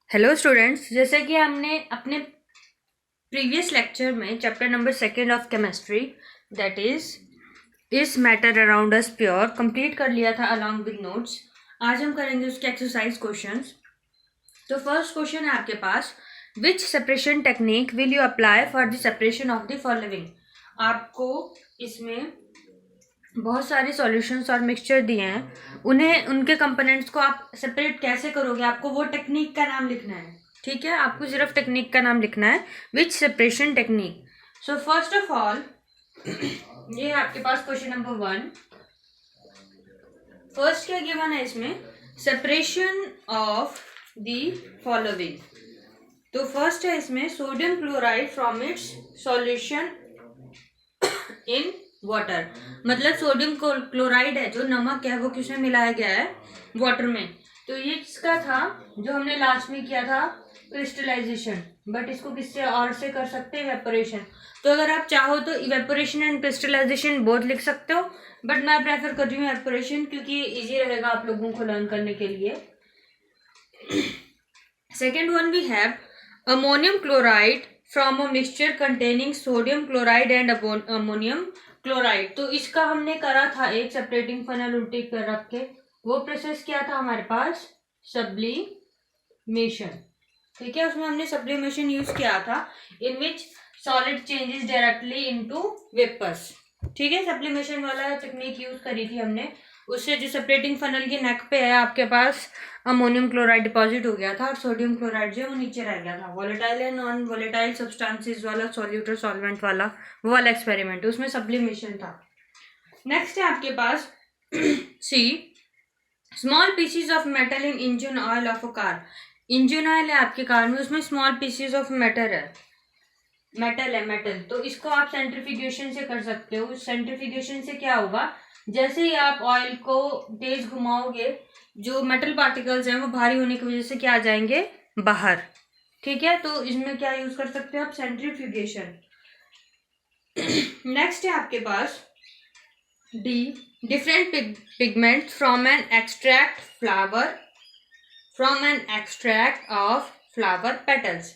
Hello students, जैसे कि हमने अपने प्रीवियस लेक्चर में chapter number 2 of chemistry that is matter around us pure complete कर लिया था अलॉन्ग विद नोट्स। आज हम करेंगे उसके एक्सरसाइज क्वेश्चंस। तो फर्स्ट क्वेश्चन है आपके पास, which separation technique will you apply for the separation of the following. आपको इसमें बहुत सारे सॉल्यूशंस और मिक्सचर दिए हैं, उन्हें उनके कंपोनेंट्स को आप सेपरेट कैसे करोगे, आपको वो टेक्निक का नाम लिखना है। ठीक है, आपको सिर्फ टेक्निक का नाम लिखना है, which separation technique. So first of all ये है आपके पास क्वेश्चन नंबर 1। फर्स्ट क्या गिवन है इसमें, सेपरेशन ऑफ द फॉलोइंग। तो फर्स्ट है इसमें sodium chloride from its solution in water. मतलब सोडियम क्लोराइड है जो नमक है वो किसमें मिलाया गया है, वाटर में। तो ये इसका था जो हमने लास्ट में किया था क्रिस्टलाइजेशन, बट इसको किससे और से कर सकते हैं, इवेपोरेशन। तो अगर आप चाहो तो इवेपोरेशन एंड क्रिस्टलाइजेशन बोथ लिख सकते हो, बट मैं प्रेफर कर रही हूँ इवेपोरेशन क्योंकि इजी रहेगा आप लोगों को लर्न करने के लिए। Second one we have ammonium chloride from a mixture containing sodium chloride and ammonium chloride. तो इसका हमने करा था एक सेपरेटिंग फनल उल्टी कर रख के, वो प्रोसेस क्या था हमारे पास, सब्लिमेशन। ठीक है, उसमें हमने सब्लिमेशन यूज किया था, in which solid changes directly into vapours. ठीक है, सब्लिमेशन वाला टेक्निक यूज करी थी हमने, उससे जो सेपरेटिंग फनल के नेक पे है आपके पास अमोनियम क्लोराइड डिपॉजिट हो गया था और सोडियम क्लोराइड जो है वो नीचे रह गया था। Volatile and non volatile substances वाला सॉल्यूटर सॉल्वेंट वाला वो वाला एक्सपेरिमेंट, उसमें सब्लिमेशन था। नेक्स्ट है आपके पास C, small pieces of metal in engine oil of a car. Engine oil है आपके कार में, उसमें स्मॉल पीसीज ऑफ मेटल है, मेटल। तो इसको आप सेंट्रीफ्यूगेशन से कर सकते हो। सेंट्रीफ्यूगेशन से क्या होगा, जैसे ही आप ऑयल को तेज घुमाओगे जो मेटल पार्टिकल्स हैं वो भारी होने की वजह से क्या आ जाएंगे, बाहर। ठीक है, तो इसमें क्या यूज कर सकते हो आप, सेंट्रीफ्यूगेशन। नेक्स्ट है आपके पास D, different pigment from an extract flower, from an extract of flower petals.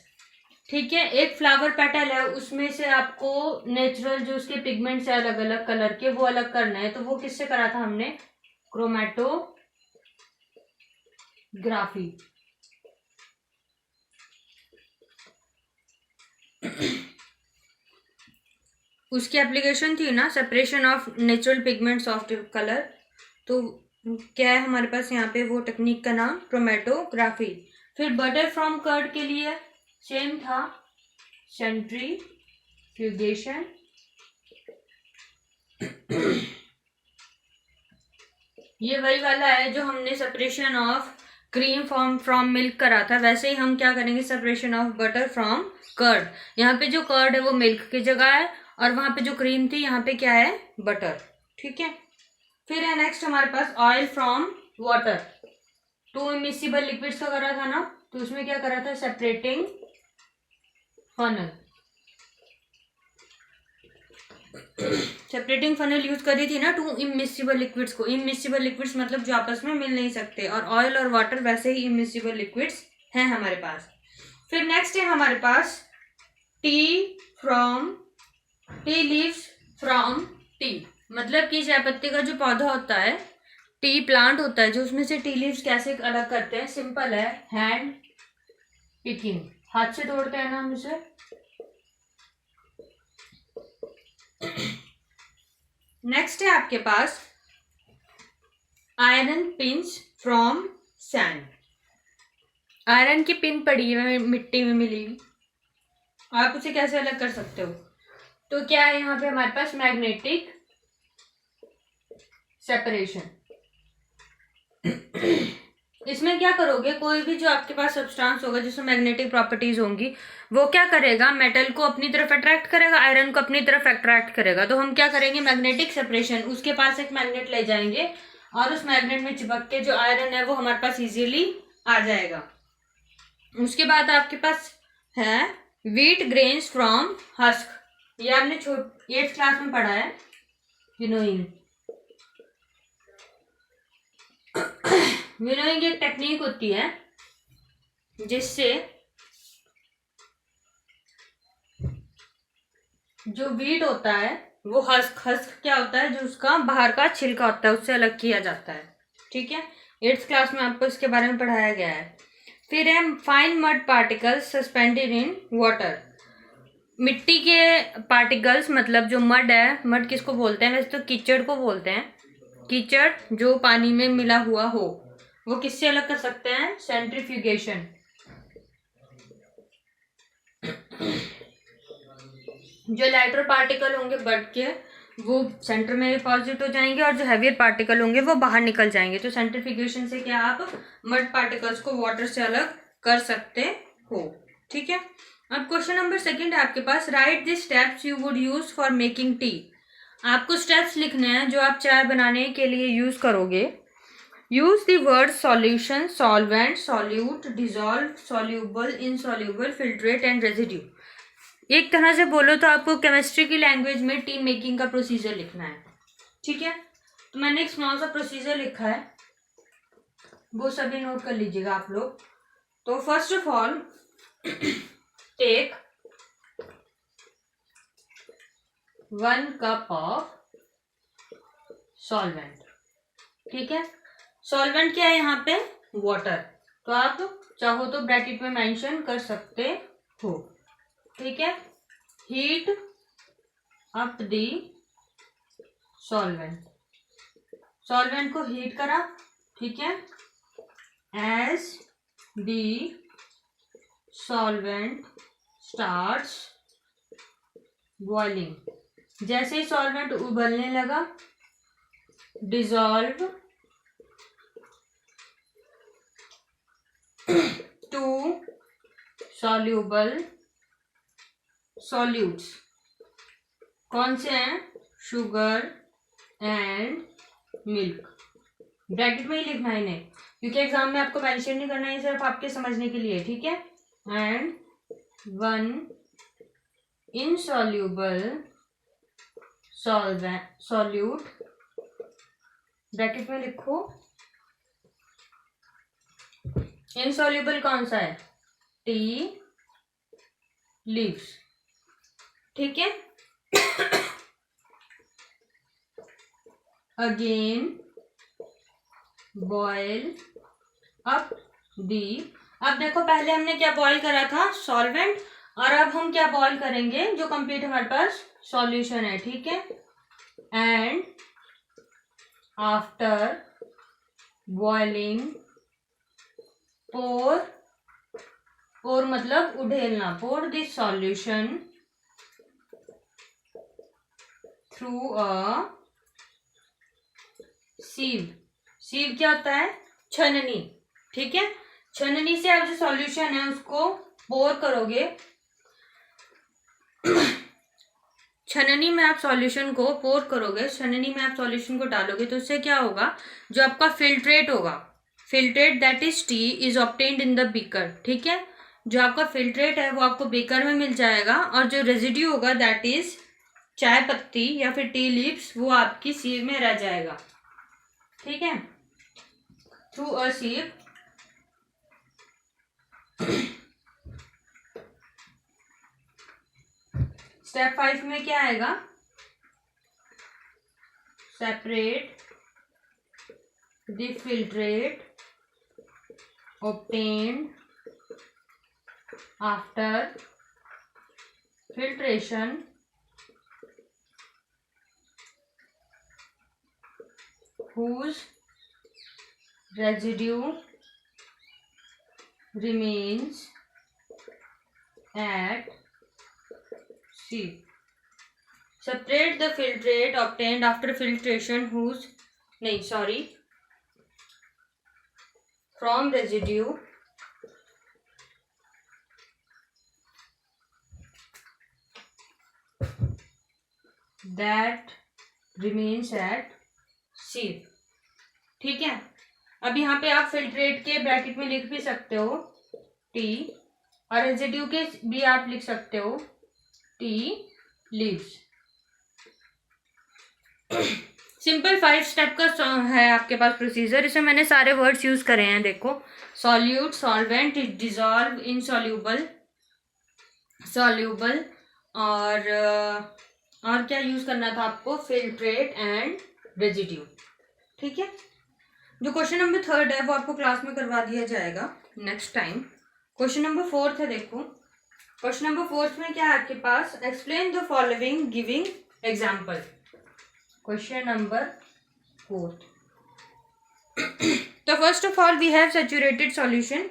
ठीक है, एक फ्लावर पेटल है उसमें से आपको नेचुरल जो उसके पिगमेंट्स है अलग अलग कलर के वो अलग करना है। तो वो किससे करा था हमने, क्रोमैटोग्राफी। उसकी एप्लीकेशन थी ना, separation of natural pigments of colour. तो क्या है हमारे पास यहाँ पे वो टेक्निक का नाम, क्रोमैटोग्राफी। फिर बटर फ्रॉम कर्ड के लिए सेम था, सेंट्रीफ्यूगेशन। ये वही वाला है जो हमने separation of cream from milk करा था, वैसे ही हम क्या करेंगे, separation of butter from curd. यहाँ पे जो कर्ड है वो मिल्क की जगह है और वहां पे जो क्रीम थी यहाँ पे क्या है, बटर। ठीक है, फिर है नेक्स्ट हमारे पास oil from water. Two immiscible liquids का करा था ना, तो उसमें क्या करा था, separating funnel. Separating funnel use करी थी ना टू इमिसिबल लिक्विड्स को। इमिसिबल लिक्विड्स मतलब जो आपस में मिल नहीं सकते, और ऑयल और वाटर वैसे ही इमिसिबल लिक्विड्स हैं हमारे पास। फिर नेक्स्ट है हमारे पास टी लीव्स फ्रॉम टी। मतलब कि चाय पत्ती का जो पौधा होता है, टी प्लांट होता है जो, उसमें से टी लीव्स कैसे अलग करते हैं, सिंपल है, हैंड पिकिंग, हाथ से तोड़ते हैं ना हम इसे। नेक्स्ट है आपके पास iron pins from sand. Iron की पिन पड़ी है मिट्टी में मिली, आप उसे कैसे अलग कर सकते हो। तो क्या है यहाँ पे हमारे पास, मैग्नेटिक सेपरेशन। इसमें क्या करोगे, कोई भी जो आपके पास सब्सटेंस होगा जिसमें मैग्नेटिक प्रॉपर्टीज होंगी, वो क्या करेगा, मेटल को अपनी तरफ अट्रैक्ट करेगा, आयरन को अपनी तरफ अट्रैक्ट करेगा। तो हम क्या करेंगे, मैग्नेटिक सेपरेशन, उसके पास एक मैग्नेट ले जाएंगे और उस मैग्नेट में चिपक के जो आयरन है वो हमारे पास इजीली आ जाएगा। उसके बाद आपके पास है व्हीट ग्रेन्स फ्रॉम हस्क। ये आपने 8th क्लास में पढ़ा है, विनोइंग। विनोइंग एक टेक्निक होती है जिससे जो वीट होता है वो हस्क क्या होता है, जो उसका बाहर का छिलका होता है उससे अलग किया जाता है। ठीक है, 8th क्लास में आपको इसके बारे में पढ़ाया गया है। फिर है fine mud particles suspended in water. मिट्टी के पार्टिकल्स मतलब जो मड है, मड किसको बोलते हैं, वैसे तो कीचड़ को बोलते हैं। कीचड़ जो पानी में मिला हुआ हो वो किससे अलग कर सकते हैं, सेंट्रीफ्यूगेशन। जो लाइटर पार्टिकल होंगे बड के वो सेंटर में डिपॉजिट हो जाएंगे और जो हैवियर पार्टिकल होंगे वो बाहर निकल जाएंगे। तो सेंट्रीफ्यूगेशन से क्या आप मड पार्टिकल्स को वाटर से अलग कर सकते हो। ठीक है, अब क्वेश्चन नंबर 2 है आपके पास, write the steps you would use for making tea. आपको स्टेप्स लिखने हैं जो आप चाय बनाने के लिए यूज करोगे। Use the word solution, solvent, solute, dissolve, soluble, insoluble, filtrate and residue. एक तरह से बोलो तो आपको केमिस्ट्री की लैंग्वेज में टी मेकिंग का प्रोसीजर लिखना है। ठीक है, तो मैंने एक स्मॉल सा प्रोसीजर लिखा है, वो सभी नोट कर लीजिएगा आप लोग। तो first of all take 1 cup of solvent. ठीक है, सॉल्वेंट क्या है यहाँ पे, वाटर। तो आप चाहो तो ब्रैकेट में मेंशन कर सकते हो। ठीक है, heat up the solvent, solvent को हीट करा। ठीक है, as the solvent starts boiling, जैसे ही सॉल्वेंट उबलने लगा, डिजॉल्व टू सॉल्यूबल सॉल्यूट्स। कौन से हैं, शुगर एंड मिल्क। ब्रैकेट में ही लिखना है इन्हें, क्योंकि एग्जाम में आपको मेंशन नहीं करना है, सिर्फ आपके समझने के लिए। ठीक है, एंड 1 इनसॉल्यूबल सॉल्यूट, ब्रैकेट में लिखो। इनसॉल्यूबल कौन सा है, टी लीव्स। ठीक है, अगेन बॉयल अप दी। अब देखो पहले हमने क्या बॉयल करा था, सॉल्वेंट, और अब हम क्या बॉयल करेंगे, जो कंप्लीट हमारे पास सॉल्यूशन है। ठीक है, एंड आफ्टर बॉइलिंग पोर मतलब उड़ेलना, पोर दिस सॉल्यूशन थ्रू अ सीव। सीव क्या होता है, छननी। ठीक है, छननी से आप जो सॉल्यूशन है उसको पोर करोगे। छननी में आप सॉल्यूशन को पोर करोगे, छननी में आप सॉल्यूशन को डालोगे, तो उससे क्या होगा, जो आपका फिल्ट्रेट होगा, filtrate that is T is obtained in the beaker. ठीक है, जो आपका फिल्ट्रेट है वो आपको बीकर में मिल जाएगा, और जो रेजिड्यू होगा दैट इज चाय पत्ती या फिर टी लीव्स, वो आपकी सीव में रह जाएगा। ठीक है, थ्रू अ सीव स्टेप 5 में क्या आएगा, separate the filtrate obtained after filtration whose residue remains at C. Separate the filtrate obtained after filtration whose from residue that remains at sieve. ठीक है, अब यहाँ पे आप फिल्ट्रेट के ब्रैकेट में लिख भी सकते हो टी, और रेजिड्यू के भी आप लिख सकते हो टी लीव्स। सिंपल 5 स्टेप का है आपके पास प्रोसीजर। इसमें मैंने सारे वर्ड्स यूज करे हैं, देखो solute, solvent, dissolve, insoluble, soluble, और क्या यूज करना था आपको, फिल्ट्रेट एंड रेजिड्यू। ठीक है, जो क्वेश्चन नंबर 3 है वो आपको क्लास में करवा दिया जाएगा नेक्स्ट टाइम। क्वेश्चन नंबर 4 है, देखो क्वेश्चन नंबर 4 में क्या है आपके पास, explain the following giving example. Question number 4, तो first of all we have saturated solution.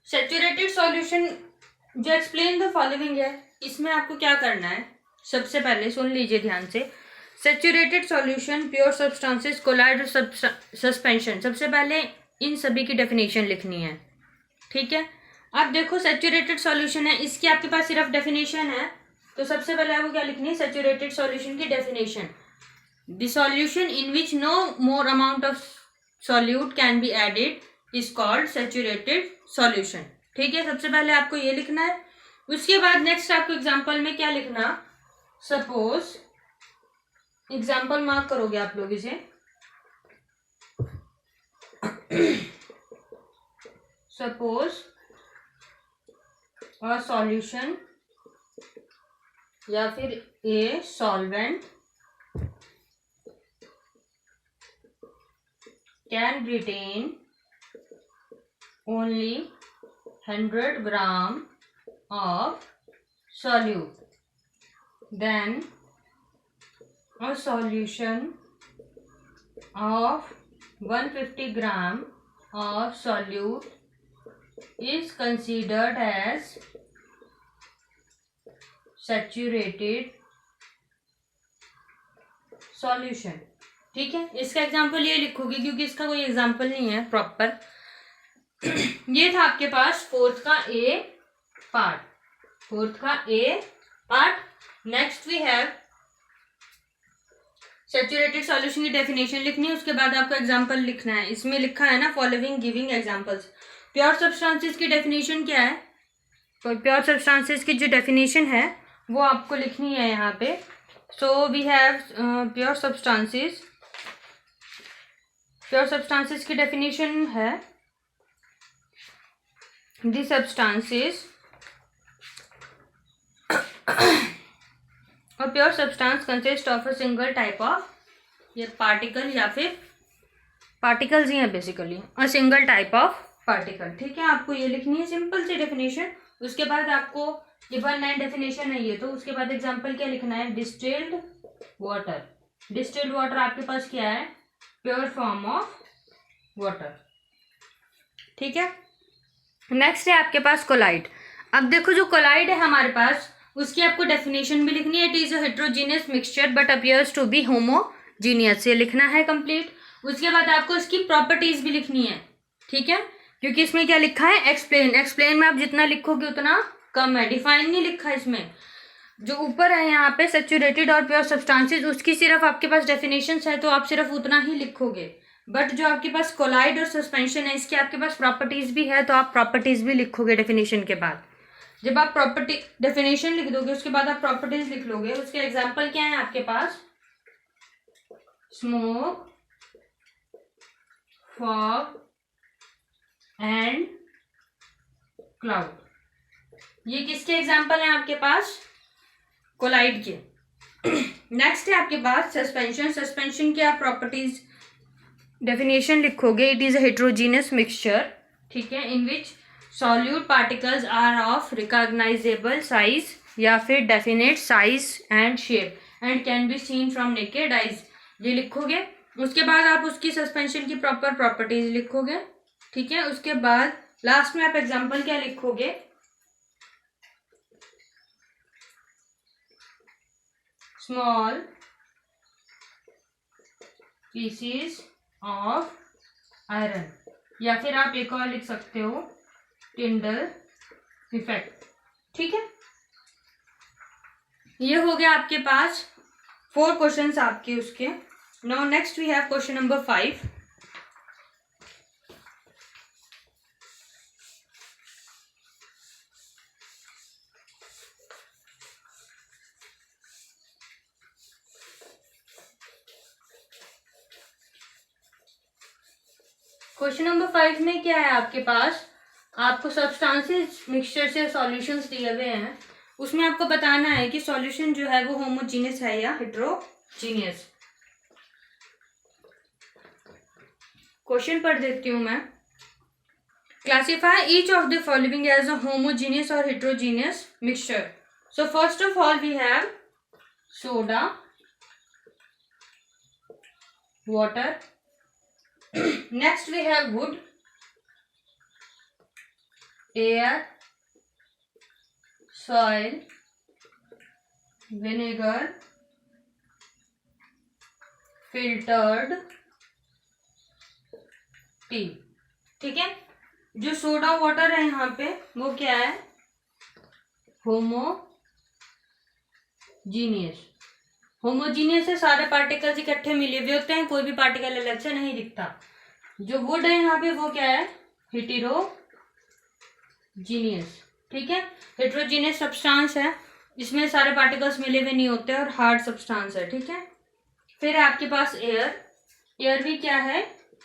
Saturated solution जो एक्सप्लेन द फॉलोइंग है, इसमें आपको क्या करना है, सबसे पहले सुन लीजिए ध्यान से। Saturated solution, pure substances, colloid और सस्पेंशन, सबसे पहले इन सभी की डेफिनेशन लिखनी है। ठीक है, अब देखो सैचुरेटेड सॉल्यूशन है, इसकी आपके पास सिर्फ डेफिनेशन है, तो सबसे पहले आपको क्या लिखनी है, सैचुरेटेड सॉल्यूशन की definition. The solution in which no more amount of solute can be added is called saturated solution. ठीक है, सबसे पहले आपको ये लिखना है। उसके बाद नेक्स्ट आपको एग्जांपल में क्या लिखना, सपोज, एग्जाम्पल मार्क करोगे आप लोग इसे, सपोज अ सॉल्यूशन या फिर a solvent can retain only 100 gram of solute, then a solution of 150 gram of solute is considered as saturated solution। ठीक है, इसका एग्जाम्पल ये लिखोगे क्योंकि इसका कोई एग्जाम्पल नहीं है प्रॉपर। ये था आपके पास फोर्थ का ए पार्ट, फोर्थ का A part. Next we have saturated solution की डेफिनेशन लिखनी है, उसके बाद आपको एग्जांपल लिखना है। इसमें लिखा है ना following giving examples. Pure substances की डेफिनेशन क्या है, तो प्योर सब्सटेंसेस की जो डेफिनेशन है वो आपको लिखनी है यहाँ पे। So we have pure substances, pure substances की डेफिनेशन है, दी सब्सटेंसेस और pure substance consist of a single type of, ये पार्टिकल या फिर पार्टिकल्स ही हैं basically, a single type of particle. ठीक है, आपको ये लिखनी है सिंपल सी डेफिनेशन। उसके बाद आपको ये 1 लाइन डेफिनेशन है ये, तो उसके बाद एग्जांपल क्या लिखना है, डिस्टिल्ड वाटर। डिस्टिल्ड वाटर आपके पास क्या है, प्योर फॉर्म ऑफ वाटर। ठीक है, नेक्स्ट है आपके पास कोलाइड। अब देखो जो कोलाइड है हमारे पास, उसकी आपको डेफिनेशन भी लिखनी है। It is a heterogeneous mixture but appears to be homogeneous, ये लिखना है कंप्लीट। उसके बाद आपको इसकी प्रॉपर्टीज भी लिखनी है। ठीक है, क्योंकि इसमें क्या लिखा है, एक्सप्लेन। एक्सप्लेन में आप जितना लिखोगे उतना कम है, डिफाइन नहीं लिखा है इसमें। जो ऊपर है यहाँ पे सैचुरेटेड और प्योर सब्सटेंसेस, उसकी सिर्फ आपके पास डेफिनेशन है तो आप सिर्फ उतना ही लिखोगे। बट जो आपके पास कोलाइड और सस्पेंशन है, इसकी आपके पास प्रॉपर्टीज भी है, तो आप प्रॉपर्टीज भी लिखोगे डेफिनेशन के बाद। जब आप प्रॉपर्टी डेफिनेशन लिख दोगे उसके बाद आप प्रॉपर्टीज लिख लोगे। उसके एग्जांपल क्या है आपके पास, स्मोक, फॉग एंड क्लाउड। ये किसके एग्जांपल हैं आपके पास, कोलाइड के। नेक्स्ट है आपके पास सस्पेंशन। सस्पेंशन की आप प्रॉपर्टीज डेफिनेशन लिखोगे। It is a heterogeneous mixture, ठीक है, in which solute particles are of recognisable size या फिर definite size and shape and can be seen from naked eyes, ये लिखोगे। उसके बाद आप उसकी सस्पेंशन की प्रॉपर प्रॉपर्टीज लिखोगे। ठीक है, उसके बाद लास्ट में आप एग्जांपल क्या लिखोगे, स्मॉल पीसीज ऑफ आयरन, या फिर आप एक और लिख सकते हो, टिंडल इफेक्ट। ठीक है, ये हो गया आपके पास 4 क्वेश्चंस आपके उसके। Now next we have question number 5। Question number 5 में क्या है आपके पास, आपको सब्सटेंसेस मिक्सचर से सॉल्यूशंस दिए हुए हैं, उसमें आपको बताना है कि सॉल्यूशन जो है वो होमोजीनियस है या हेट्रोजीनियस। क्वेश्चन पढ़ देती हूं मैं। Classify each of the following as a homogeneous और heterogeneous mixture. So first of all we have soda, water, next we have wood, air, soil, vinegar, filtered tea. ठीक है, जो सोडा वाटर है यहाँ पे वो क्या है, होमोजीनियस। होमोजीनियस है, सारे पार्टिकल्स इकट्ठे मिले हुए होते हैं, कोई भी पार्टिकल अलग से नहीं दिखता। जो वुड है यहाँ पे वो क्या है, हेटेरोजीनियस। ठीक है, हेटेरोजीनियस सब्सटेंस है, इसमें सारे पार्टिकल्स मिले हुए नहीं होते और हार्ड सब्सटेंस है। ठीक है, फिर आपके पास एयर, एयर भी क्या है,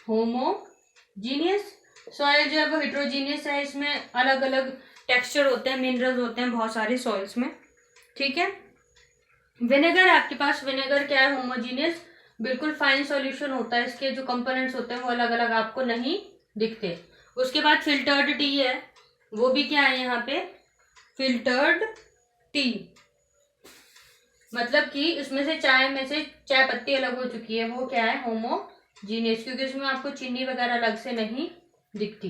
होमोजीनियस। सॉइल जो है वो हेटेरोजीनियस है, इसमें अलग अलग टेक्सचर होते हैं, मिनरल्स होते हैं बहुत सारे सॉइल्स में। ठीक है, विनेगर आपके पास, विनेगर क्या है, होमोजीनियस, बिल्कुल फाइन सॉल्यूशन होता है, इसके जो कंपोनेंट्स होते हैं वो अलग अलग आपको नहीं दिखते। उसके बाद फिल्टर्ड टी है, वो भी क्या है यहाँ पे, फिल्टर्ड टी, मतलब कि इसमें से चाय में से चाय पत्ती अलग हो चुकी है, वो क्या है, होमोजीनियस, क्योंकि इसमें आपको चीनी वगैरह अलग से नहीं दिखती।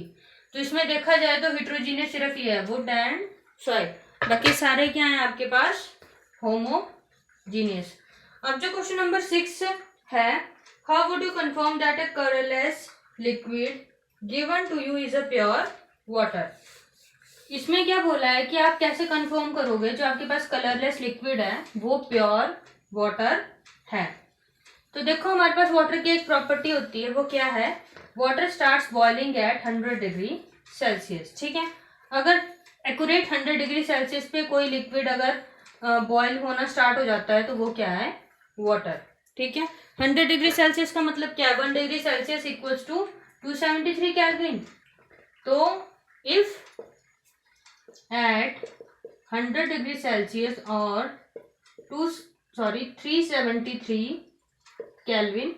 तो इसमें देखा जाए तो हेटेरोजीनियस सिर्फ ये है, वुड एंड सॉइल, बाकी सारे क्या है आपके पास, होमोजीनियस। अब जो क्वेश्चन नंबर 6 है, how would you confirm that a colourless liquid given to you is a pure water. इसमें क्या बोला है कि आप कैसे कंफर्म करोगे जो आपके पास कलरलेस लिक्विड है वो प्योर वाटर है। तो देखो हमारे पास वाटर की एक प्रॉपर्टी होती है, वो क्या है, water starts boiling at 100 degree Celsius. ठीक है, अगर एक्यूरेट 100 डिग्री सेल्सियस पे कोई लिक्विड अगर बॉयल होना स्टार्ट हो जाता है तो वो क्या है, वाटर। ठीक है, 100 डिग्री सेल्सियस का मतलब क्या है, 1 degree Celsius equals to 273 kelvin. तो if at 100 degree Celsius or 373 Kelvin,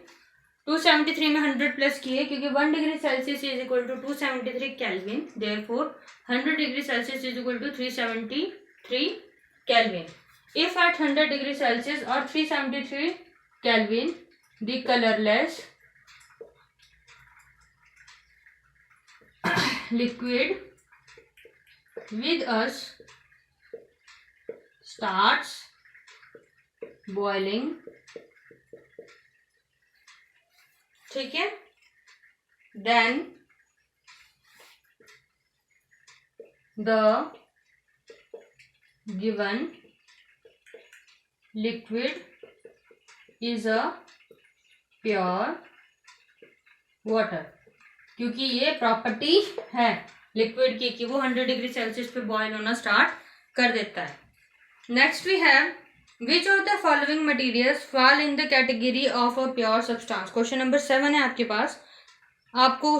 273 में 100 प्लस किए क्योंकि 1 degree Celsius is equal to 273 kelvin, therefore 100 degree Celsius is equal to 373 kelvin. If at 100 degree Celsius और 373 kelvin the colourless liquid with us starts boiling, ठीक है, then the given liquid is a pure water, क्योंकि ये property है liquid की कि वो 100 degree Celsius पे बॉयल होना स्टार्ट कर देता है। Next we have which of the following materials fall in the category of a pure substance. Question number 7 है आपके पास, आपको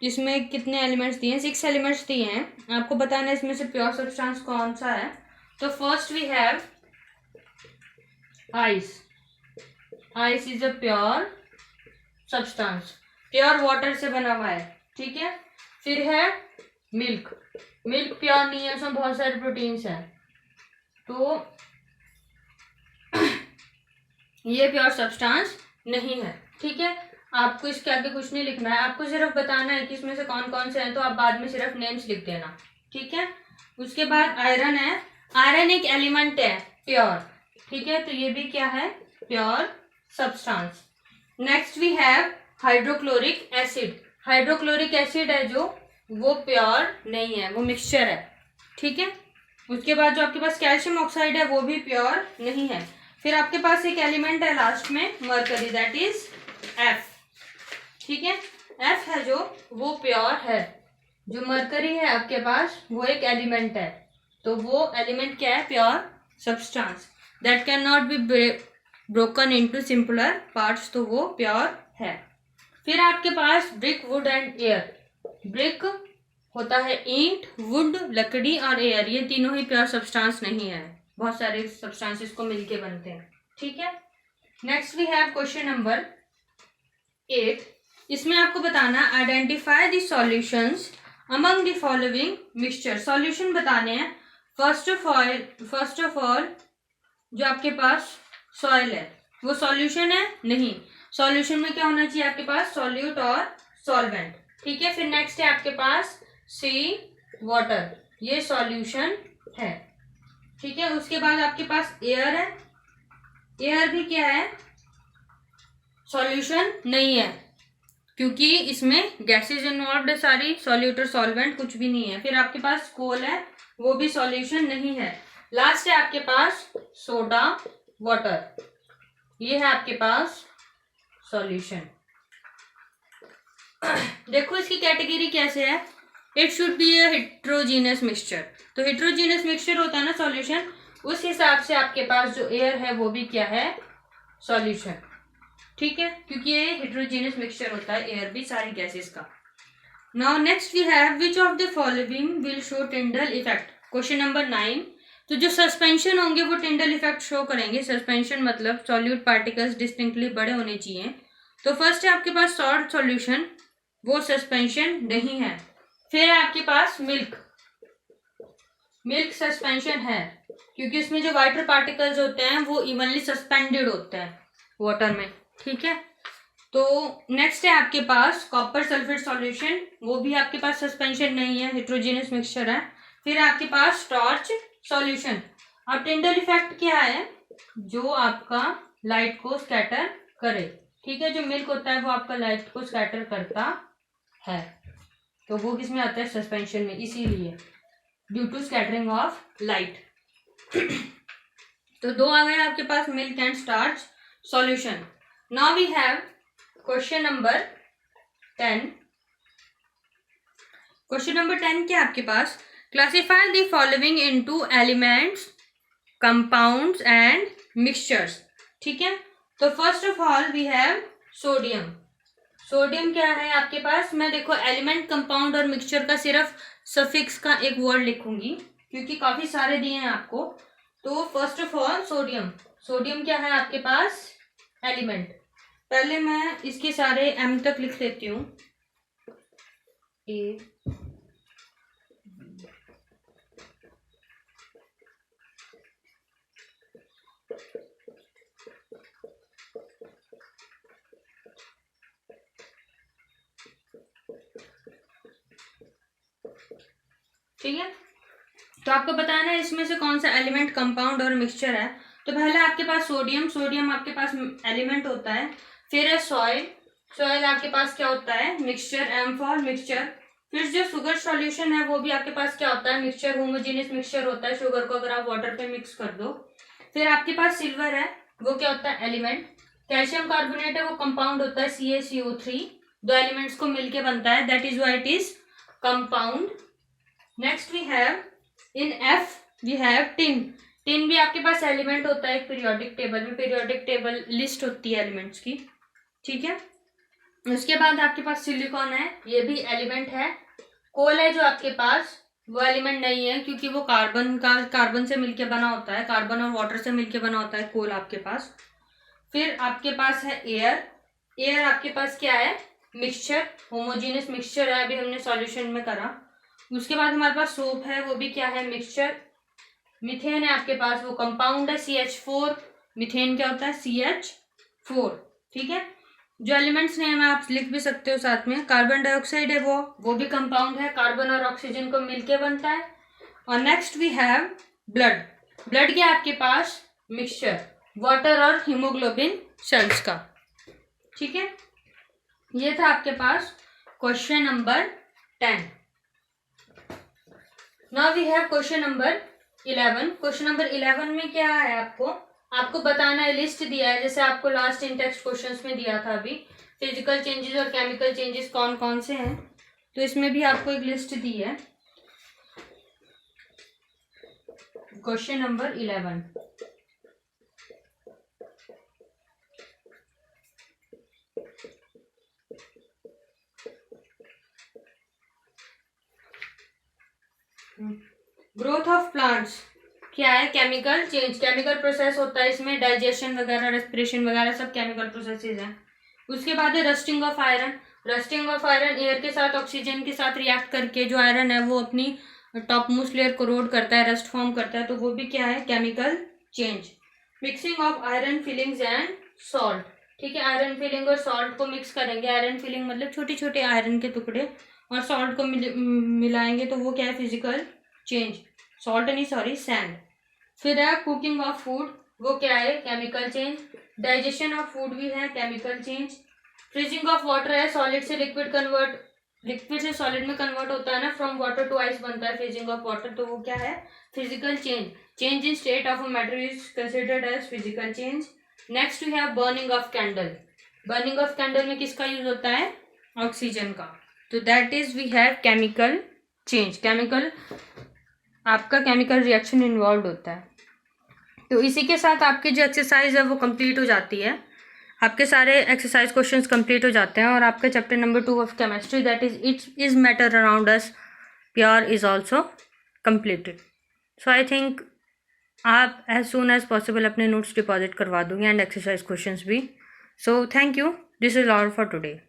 इसमें कितने एलिमेंट्स दिए हैं, 6 एलिमेंट्स दिए हैं, आपको बताना है इसमें से प्योर सब्सटेंस कौन सा है। तो first we have ice, ice is a pure substance, pure water से बना हुआ है। ठीक है, फिर है मिल्क, मिल्क प्योर नहीं है, उसमें बहुत सारे प्रोटीन्स हैं, तो ये प्योर सब्सटेंस नहीं है। ठीक है, आपको इसके आगे कुछ नहीं लिखना है, आपको सिर्फ बताना है कि इसमें से कौन कौन से हैं, तो आप बाद में सिर्फ नेम्स लिख देना। ठीक है, उसके बाद आयरन है, आयरन एक एलिमेंट है प्योर। ठीक है, तो ये भी क्या है, pure substance. Next we have hydrochloric acid, hydrochloric acid है जो वो प्योर नहीं है, वो मिक्सचर है। ठीक है, उसके बाद जो आपके पास कैल्शियम ऑक्साइड है वो भी प्योर नहीं है। फिर आपके पास एक एलिमेंट है लास्ट में मरकरी, दैट इज एफ। ठीक है, एफ है जो वो प्योर है, जो मरकरी है आपके पास वो एक एलिमेंट है, तो वो एलिमेंट क्या है, pure substance that can not be broken into simpler parts, तो वो प्योर है। फिर आपके पास brick, wood and air. Brick होता है ईंट, वुड लकड़ी, और एयर, ये तीनों ही प्योर सब्सटेंस नहीं है, बहुत सारे सब्सटेंसेस को मिलके बनते हैं। ठीक है, next we have question number 8। इसमें आपको बताना identify the solutions among the following mixture. Solution बताने हैं। फर्स्ट ऑफ ऑल जो आपके पास सॉइल है वो सॉल्यूशन है नहीं। सॉल्यूशन में क्या होना चाहिए आपके पास, सॉल्यूट और सॉल्वेंट। ठीक है, फिर नेक्स्ट है आपके पास सी वाटर, ये सॉल्यूशन है। ठीक है, उसके बाद आपके पास एयर है। एयर भी क्या है, सॉल्यूशन नहीं है, क्योंकि इसमें गैसेज इन्वॉल्व्ड है सारी, सॉल्यूट और सॉल्वेंट कुछ भी नहीं है। फिर आपके पास कोल है, वो भी सॉल्यूशन नहीं है। लास्ट है आपके पास सोडा वाटर, ये है आपके पास सॉल्यूशन। देखो इसकी कैटेगरी कैसे है, it should be A heterogeneous mixture. तो हेट्रोजीनियस मिक्सचर होता है ना सॉल्यूशन, उस हिसाब से आपके पास जो एयर है वो भी क्या है, सॉल्यूशन। ठीक है, क्योंकि ये हेट्रोजीनियस मिक्सचर होता है, एयर भी सारी गैसेस का। Now next we have which of the following will show Tyndall effect. Question number 9। तो जो सस्पेंशन होंगे वो टिंडल इफेक्ट शो करेंगे। सस्पेंशन मतलब सॉल्यूट पार्टिकल्स डिस्टिंक्टली बड़े होने चाहिए। तो फर्स्ट है आपके पास सॉल्ट सॉल्यूशन, वो सस्पेंशन नहीं है। फिर है आपके पास मिल्क, मिल्क सस्पेंशन है, क्योंकि उसमें जो वाटर पार्टिकल्स होते हैं वो इवनली सस्पेंडेड होते हैं वाटर में। ठीक है, तो नेक्स्ट है आपके पास कॉपर सल्फेट सॉल्यूशन, वो भी आपके पास सस्पेंशन नहीं है, हेट्रोजीनियस मिक्सचर है। फिर आपके पास टॉर्च सॉल्यूशन। अब टिंडल इफेक्ट क्या है, जो आपका लाइट को स्कैटर करे। ठीक है, जो मिल्क होता है वो आपका लाइट को स्कैटर करता है, तो वो किस में आता है, सस्पेंशन में, इसीलिए due to scattering of light. तो दो आ गए आपके पास milk and starch solution. Now we have question number 10। Question number 10 क्या आपके पास, classify the following into elements, compounds and mixtures. ठीक है, तो first of all we have sodium. Sodium क्या है आपके पास, मैं देखो एलिमेंट, कंपाउंड और मिक्सचर का सिर्फ सफिक्स का एक वर्ड लिखूंगी, क्योंकि काफी सारे दिए हैं आपको। तो first of all sodium, sodium क्या है आपके पास, एलिमेंट। पहले मैं इसके सारे एम तक लिख लेती हूँ। ए, ठीक है, तो आपको बताना है इसमें से कौन सा एलिमेंट, कंपाउंड और मिक्सचर है। तो पहला आपके पास सोडियम, सोडियम आपके पास एलिमेंट होता है। फिर है सॉइल, सॉइल आपके पास क्या होता है, मिक्सचर, एम फॉर मिक्सचर। फिर जो शुगर सॉल्यूशन है वो भी आपके पास क्या होता है, मिक्सचर, होमोजेनियस मिक्सचर होता है, शुगर को अगर आप वाटर पे मिक्स कर दो। फिर आपके पास सिल्वर है, वो क्या होता है, एलिमेंट। कैल्शियम कार्बोनेट है, वो कंपाउंड होता है, CaCO3, दो एलिमेंट्स को मिलके बनता है, that is why it is compound. Next we have in F we have tin. Tin भी आपके पास एलिमेंट होता है, एक पीरियोडिक टेबल में, पीरियोडिक टेबल लिस्ट होती है एलिमेंट्स की। ठीक है, उसके बाद आपके पास सिलिकॉन है, ये भी एलिमेंट है। कोल है जो आपके पास, वो एलिमेंट नहीं है, क्योंकि वो कार्बन से मिलके बना होता है, कार्बन और वाटर से मिलके बना होता है कोल आपके पास। फिर आपके पास है एयर, एयर आपके पास क्या है, मिक्सचर, होमोजेनियस मिक्सचर है, अभी हमने सॉल्यूशन में करा। उसके बाद हमारे पास सोप है, वो भी क्या है, मिक्सचर। मिथेन है आपके पास, वो कंपाउंड है, CH4। मिथेन क्या होता है, CH4। ठीक है, जो एलिमेंट्स नेम है आप लिख भी सकते हो साथ में। कार्बन डाइऑक्साइड है, वो भी कंपाउंड है, कार्बन और ऑक्सीजन को मिलके बनता है। और next we have blood. Blood क्या है आपके पास, मिक्सचर, वाटर और हीमोग्लोबिन सेल्स का। ठीक है, ये था आपके पास question number 10। Now we have question number 11। Question number 11 में क्या है, आपको बताना है, लिस्ट दिया है, जैसे आपको लास्ट इन टेक्स्ट क्वेश्चंस में दिया था अभी, फिजिकल चेंजेस और केमिकल चेंजेस कौन कौन से हैं, तो इसमें भी आपको एक लिस्ट दी है। Question number 11, growth of plants क्या है? केमिकल चेंज, केमिकल प्रोसेस होता है इसमें, डाइजेशन वगैरह, रेस्पिरेशन वगैरह सब केमिकल प्रोसेसेस हैं। उसके बाद है rusting of iron. Rusting of iron air के साथ, ऑक्सीजन के साथ रिएक्ट करके जो आयरन है वो अपनी टॉप मोस्ट लेयर कोरोड करता है, रस्ट फॉर्म करता है, तो वो भी क्या है? Chemical change. Mixing of iron filings and salt, ठीक है, आयरन फिलिंग और सॉल्ट को मिक्स करेंगे। आयरन फिलिंग मतलब छोटे छोटे आयरन के टुकड़े, और सॉल्ट को मिलाएंगे तो वो क्या है? Physical change. सॉल्ट नहीं, सॉरी, सैंड। फिर है कुकिंग ऑफ फूड, वो क्या है? Chemical change. Digestion of food भी है chemical change. Freezing of water है, सॉलिड से लिक्विड कन्वर्ट, लिक्विड से सॉलिड में कन्वर्ट होता है ना, फ्रॉम वाटर टू आइस बनता है फ्रीजिंग ऑफ वाटर, तो वो क्या है? Physical change. Change in state of a matter is considered as physical change. Next we have burning of candle. Burning of candle में किसका यूज होता है? ऑक्सीजन का। तो that is we have chemical change. Chemical, आपका chemical reaction involve होता है। तो इसी के साथ आपकी जो एक्सरसाइज है वो कंप्लीट हो जाती है। आपके सारे एक्सरसाइज क्वेश्चंस कंप्लीट हो जाते हैं, और आपका chapter number 2 of chemistry, that is it is matter around us pure, is also completed. So I think आप एज सून एज पॉसिबल अपने नोट्स डिपॉजिट करवा दोगे, एंड एक्सरसाइज क्वेश्चंस भी। So thank you, this is all for today.